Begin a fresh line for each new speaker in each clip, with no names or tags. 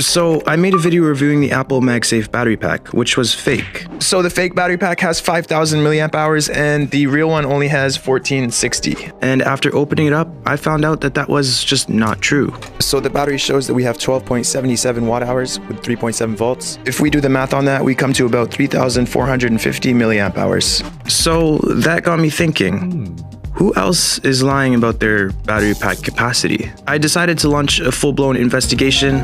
So I made a video reviewing the Apple MagSafe battery pack, which was fake. So the fake battery pack has 5,000 milliamp hours and the real one only has 1460. And after opening it up, I found out that that was just not true. So the battery shows that we have 12.77 watt hours with 3.7 volts. If we do the math on that, we come to about 3,450 milliamp hours. So that got me thinking, who else is lying about their battery pack capacity? I decided to launch a full-blown investigation,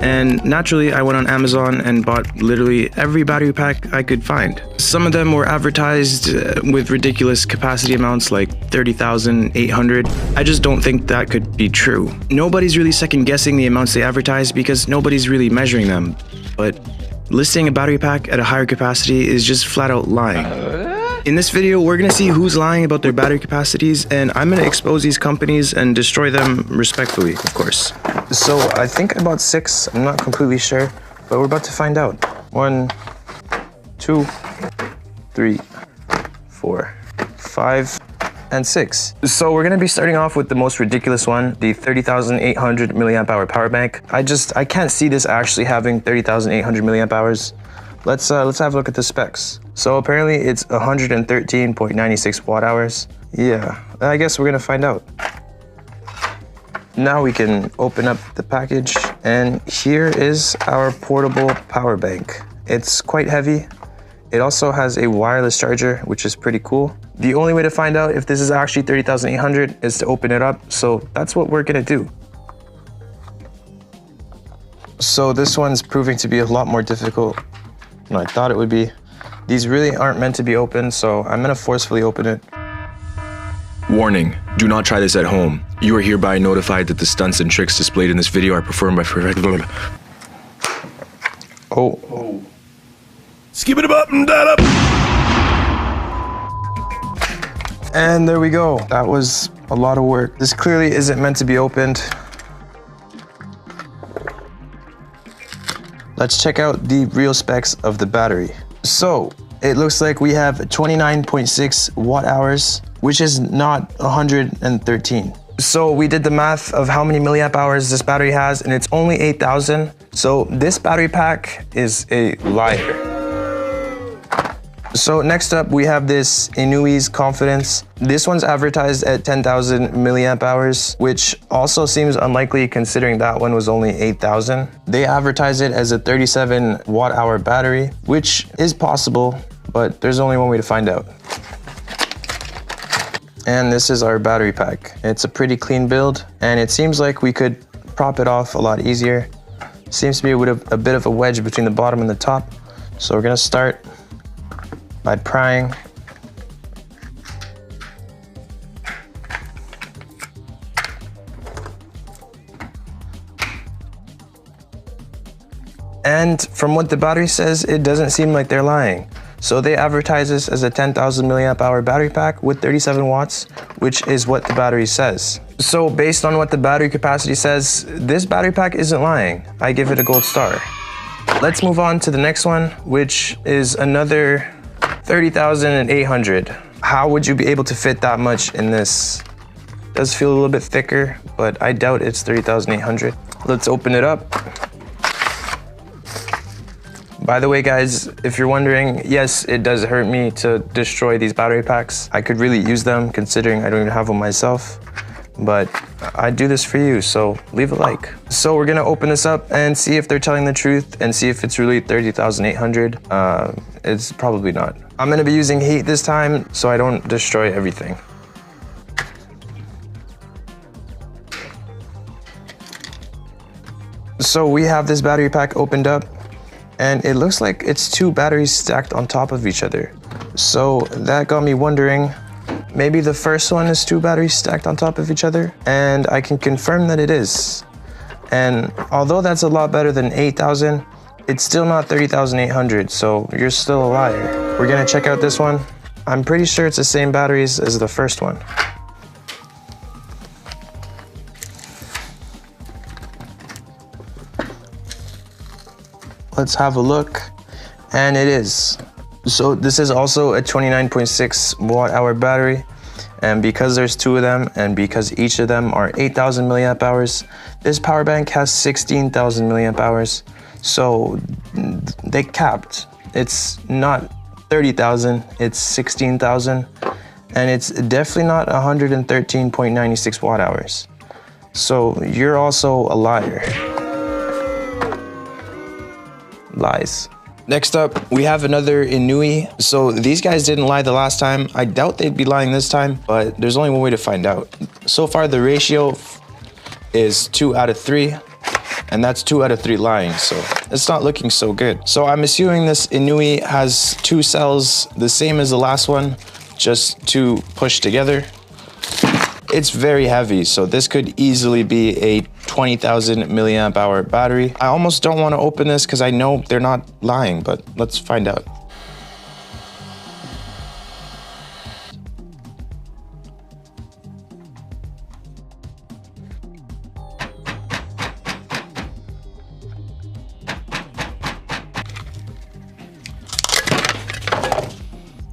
and naturally I went on Amazon and bought literally every battery pack I could find. Some of them were advertised with ridiculous capacity amounts like 30,800. I just don't think that could be true. Nobody's really second-guessing the amounts they advertise because nobody's really measuring them. But listing a battery pack at a higher capacity is just flat-out lying. In this video, we're going to see who's lying about their battery capacities, and I'm going to expose these companies and destroy them respectfully, of course. So I think I bought 6, I'm not completely sure, but we're about to find out. 1, 2, 3, 4, 5, and 6. So we're going to be starting off with the most ridiculous one, the 30,800 milliamp hour power bank. I can't see this actually having 30,800 milliamp hours. Let's have a look at the specs. So apparently it's 113.96 watt hours. Yeah, I guess we're gonna find out. Now we can open up the package, and here is our portable power bank. It's quite heavy. It also has a wireless charger, which is pretty cool. The only way to find out if this is actually 30,800 is to open it up, so that's what we're gonna do. So this one's proving to be a lot more difficult than I thought it would be. These really aren't meant to be opened, so I'm gonna forcefully open it.
Warning, do not try this at home. You are hereby notified that the stunts and tricks displayed in this video are performed by
Oh.
Skip it up and that up.
And there we go. That was a lot of work. This clearly isn't meant to be opened. Let's check out the real specs of the battery. So it looks like we have 29.6 watt hours, which is not 113. So we did the math of how many milliamp hours this battery has, and it's only 8,000. So this battery pack is a liar. So next up, we have this Inui's Confidence. This one's advertised at 10,000 milliamp hours, which also seems unlikely considering that one was only 8,000. They advertise it as a 37 watt hour battery, which is possible, but there's only one way to find out. And this is our battery pack. It's a pretty clean build, and it seems like we could prop it off a lot easier. Seems to be with a bit of a wedge between the bottom and the top. So we're gonna start by prying. And from what the battery says, it doesn't seem like they're lying. So they advertise this as a 10,000 milliamp hour battery pack with 37 watts, which is what the battery says. So based on what the battery capacity says, this battery pack isn't lying. I give it a gold star. Let's move on to the next one, which is another 30,800. How would you be able to fit that much in this? It does feel a little bit thicker, but I doubt it's 30,800. Let's open it up. By the way, guys, if you're wondering, yes, it does hurt me to destroy these battery packs. I could really use them considering I don't even have them myself, but I do this for you, so leave a like. So we're gonna open this up and see if they're telling the truth and see if it's really 30,800. It's probably not. I'm gonna be using heat this time so I don't destroy everything. So we have this battery pack opened up, and it looks like it's 2 batteries stacked on top of each other. So that got me wondering, maybe the first one is 2 batteries stacked on top of each other, and I can confirm that it is. And although that's a lot better than 8,000, it's still not 30,800, so you're still a liar. We're gonna check out this one. I'm pretty sure it's the same batteries as the first one. Let's have a look, and it is. So this is also a 29.6 watt hour battery, And because there's two of them, and because each of them are 8,000 milliamp hours, this power bank has 16,000 milliamp hours. So they capped. It's not 30,000, it's 16,000. And it's definitely not 113.96 watt hours. So you're also a liar. Lies. Next up, we have another Inui. So these guys didn't lie the last time. I doubt they'd be lying this time, but there's only one way to find out. So far, the ratio is 2 out of 3, and that's 2 out of 3 lying, so it's not looking so good. So I'm assuming this Inui has 2 cells, the same as the last one, just 2 pushed together. It's very heavy, so this could easily be a 20,000 milliamp hour battery. I almost don't want to open this because I know they're not lying, but let's find out.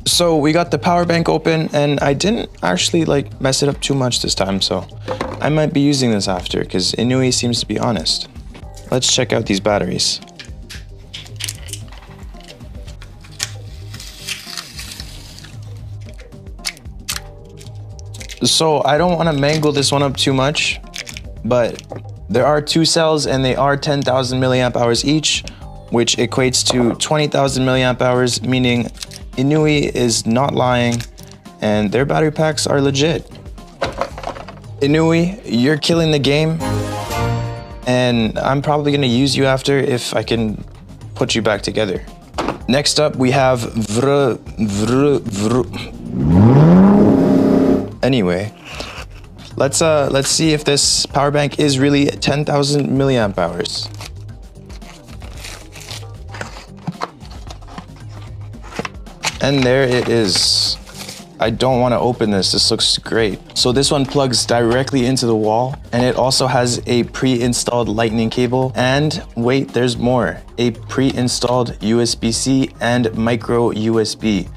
So we got the power bank open, and I didn't actually like mess it up too much this time, so I might be using this after because Inui seems to be honest. Let's check out these batteries. So I don't want to mangle this one up too much, but there are 2 cells and they are 10,000 milliamp hours each, which equates to 20,000 milliamp hours, meaning Inui is not lying and their battery packs are legit. Inui, you're killing the game, and I'm probably gonna use you after if I can put you back together. Next up, we have Anyway, let's see if this power bank is really 10,000 milliamp hours. And there it is. I don't want to open this. This looks great. So this one plugs directly into the wall, and it also has a pre-installed lightning cable. And wait, there's more. A pre-installed USB-C and micro USB.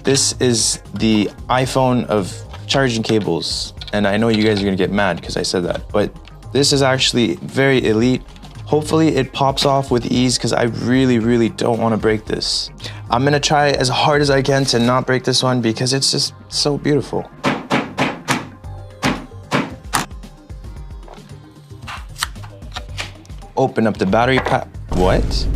This is the iPhone of charging cables. And I know you guys are gonna get mad because I said that, but this is actually very elite. Hopefully it pops off with ease because I really don't want to break this. I'm gonna try as hard as I can to not break this one because it's just so beautiful. Open up the battery pack. What?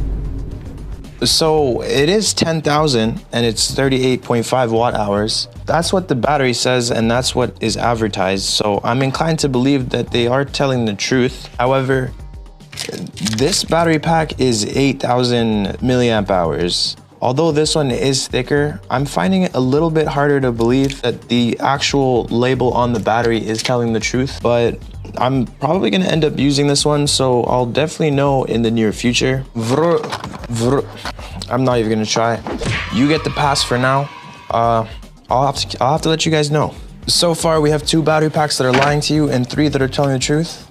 So it is 10,000 and it's 38.5 watt hours. That's what the battery says and that's what is advertised. So I'm inclined to believe that they are telling the truth. However, this battery pack is 8,000 milliamp hours. Although this one is thicker, I'm finding it a little bit harder to believe that the actual label on the battery is telling the truth, but I'm probably gonna end up using this one, so I'll definitely know in the near future. I'm not even gonna try. You get the pass for now. I'll have to let you guys know. So far, we have 2 battery packs that are lying to you and 3 that are telling the truth.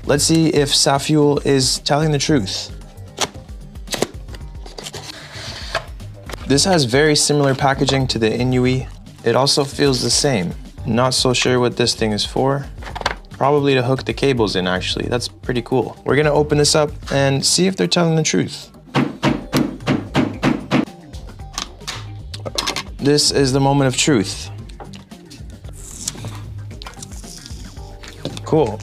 Let's see if Safuel is telling the truth. This has very similar packaging to the Inui. It also feels the same. Not so sure what this thing is for. Probably to hook the cables in, actually. That's pretty cool. We're gonna open this up and see if they're telling the truth. This is the moment of truth. Cool.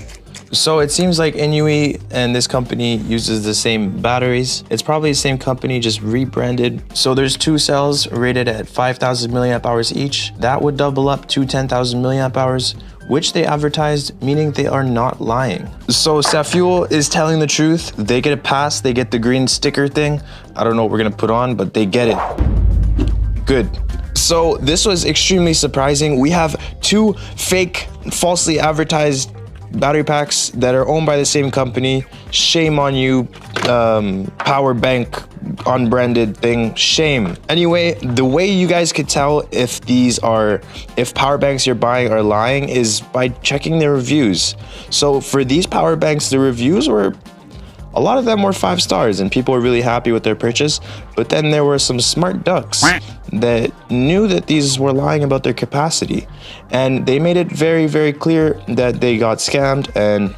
So it seems like Inui and this company uses the same batteries. It's probably the same company, just rebranded. So there's 2 cells rated at 5,000 milliamp hours each. That would double up to 10,000 milliamp hours, which they advertised, meaning they are not lying. So Safuel is telling the truth. They get a pass, they get the green sticker thing. I don't know what we're gonna put on, but they get it. Good. So this was extremely surprising. We have 2 fake, falsely advertised battery packs that are owned by the same company. Shame on you, power bank unbranded thing. Shame. Anyway, the way you guys could tell if power banks you're buying are lying is by checking the reviews. So for these power banks, the reviews were A lot of them were 5 stars and people were really happy with their purchase, but then there were some smart ducks that knew that these were lying about their capacity, and they made it very, very clear that they got scammed, and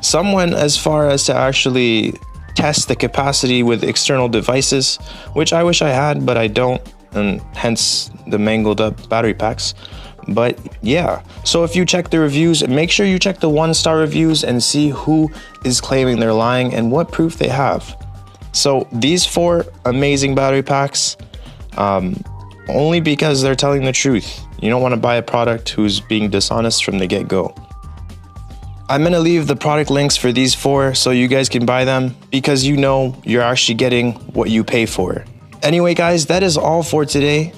some went as far as to actually test the capacity with external devices, which I wish I had, but I don't, and hence the mangled up battery packs. But yeah, so if you check the reviews, make sure you check the 1-star reviews and see who is claiming they're lying and what proof they have. So these 4 amazing battery packs, only because they're telling the truth. You don't want to buy a product who's being dishonest from the get-go. I'm gonna leave the product links for these 4 so you guys can buy them, because you know you're actually getting what you pay for. Anyway guys, that is all for today.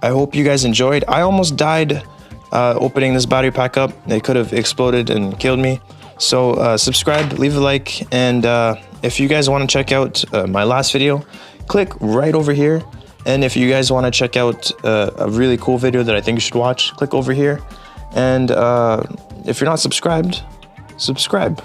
I hope you guys enjoyed. I almost died opening this battery pack up. It could have exploded and killed me. So subscribe, leave a like, and if you guys want to check out my last video, click right over here. And if you guys want to check out a really cool video that I think you should watch, click over here. And if you're not subscribed, subscribe.